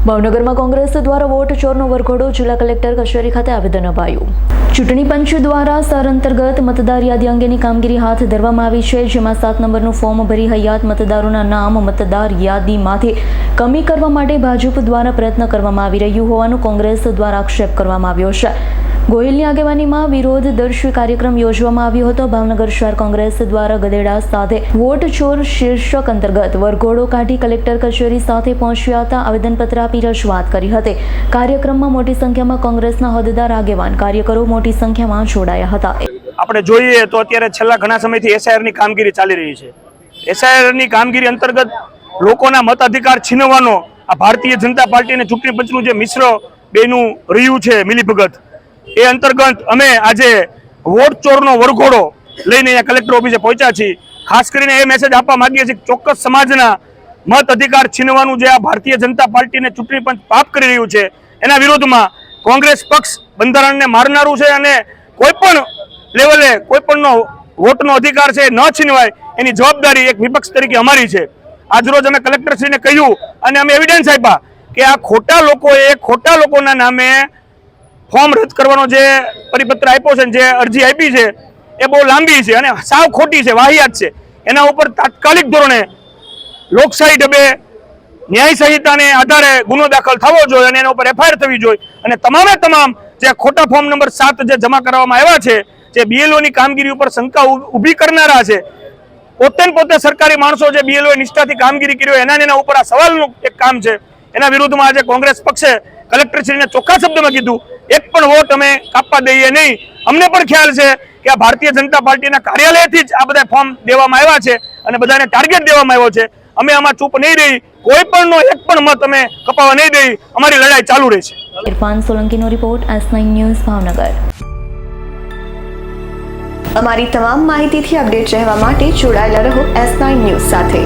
ભાવનગરમાં કોંગ્રેસ દ્વારા વોટ ચોરનો વરઘોડો જિલ્લા કલેક્ટર કચેરી ખાતે આવેદન અપાયું। ચૂંટણી પંચ દ્વારા સર અંતર્ગત મતદાર યાદી અંગેની કામગીરી હાથ ધરવામાં આવી છે, જેમાં 7 નંબરનું ફોર્મ ભરી હયાત મતદારોના નામ મતદાર યાદીમાંથી કમી કરવા માટે ભાજપ દ્વારા પ્રયત્ન કરવામાં આવી રહ્યું હોવાનું કોંગ્રેસ દ્વારા આક્ષેપ કરવામાં આવ્યો છે। ગોહિલની આગેવાનીમાં વિરોધ દર્શી કાર્યક્રમ યોજવામાં આવ્યો હતો। ભાવનગર શહેર કોંગ્રેસ દ્વારા ગધેડા સાથે વોટ ચોર શીર્ષક અંતર્ગત વરઘોડો કાઢી કલેક્ટર કચેરી સાથે પહોંચ્યા હતા, આવેદનપત્ર આપી રજૂઆત કરી હતી। કાર્યક્રમમાં મોટી સંખ્યામાં કોંગ્રેસના હોદ્દેદાર, આગેવાન, કાર્યકરો મોટી સંખ્યામાં જોડાયા હતા। આપણે જોઈએ તો અત્યારે છેલ્લા ઘણા સમયથી એસઆઈઆરની કામગીરી ચાલી રહી છે। એસઆઈઆરની કામગીરી અંતર્ગત લોકોના મતાધિકાર છીનવવાનો આ ભારતીય જનતા પાર્ટી અને ચૂંટણી પંચનું જે મિશ્ર બેનું રહ્યું છે મિલીભગત, એ અંતર્ગત અમે આજે વોટ ચોરનો વરઘોડો લઈને અહીંયા કલેક્ટર ઓફિસે પહોંચ્યા છીએ। ખાસ કરીને એ મેસેજ આપવા માંગીએ છીએ કે ચોક્કસ સમાજના મત અધિકાર છીનવાનું જે આ ભારતીય જનતા પાર્ટી અને ચૂંટણી પંચ પાપ કરી રહ્યું છે, એના વિરોધમાં કોંગ્રેસ પક્ષ બંધારણને મારનારું છે અને કોઈ પણ લેવલે કોઈ પણનો વોટનો અધિકાર છે ન છીનવાય એની જવાબદારી એક વિપક્ષ તરીકે અમારી છે। આજરોજ અમે કલેક્ટરશ્રીને કહ્યું અને અમે એવિડન્સ આપ્યા કે આ ખોટા લોકોના નામે ફોર્મ રદ કરવાનો જે પરિપત્ર આપ્યો છે, જે અરજી આપી છે, એ બહુ લાંબી છે અને સાવ ખોટી છે, વાહિયાત છે। એના ઉપર તાત્કાલિક ધોરણે લોકશાહી ઢબે ન્યાય સંહિતાને આધારે ગુનો દાખલ થવો જોઈએ અને એના ઉપર એફઆઈઆર થવી જોઈએ અને તમામે તમામ જે ખોટા ફોર્મ નંબર 7 જે જમા કરવામાં આવ્યા છે, જે બીએલઓની કામગીરી ઉપર શંકા ઊભી કરનારા છે, પોતે સરકારી માણસો જે બીએલઓ નિષ્ઠાથી કામગીરી કરી હોય એના ઉપર આ સવાલનું એક કામ છે। એના વિરુદ્ધમાં આજે કોંગ્રેસ પક્ષે કલેક્ટરશ્રીને ચોખ્ખા શબ્દમાં કીધું, એક પણ વોટ અમે કાપવા દઈએ નહીં। અમને પણ ખ્યાલ છે કે આ ભારતીય જનતા પાર્ટીના કાર્યાલયથી જ આ બધા ફોર્મ દેવામાં આવ્યા છે અને બધાને ટાર્ગેટ દેવામાં આવ્યો છે। અમે આમાં ચૂપ નહીં રહી, કોઈ પણનો એક પણ મત અમે કપાવવા નહીં દઈ, અમારી લડાઈ ચાલુ રહેશે। ઇરફાન સોલંકીનો રિપોર્ટ, S9 ન્યૂઝ, ભાવનગર। અમારી તમામ માહિતીથી અપડેટ રહેવા માટે જોડાયેલા રહો S9 ન્યૂઝ સાથે।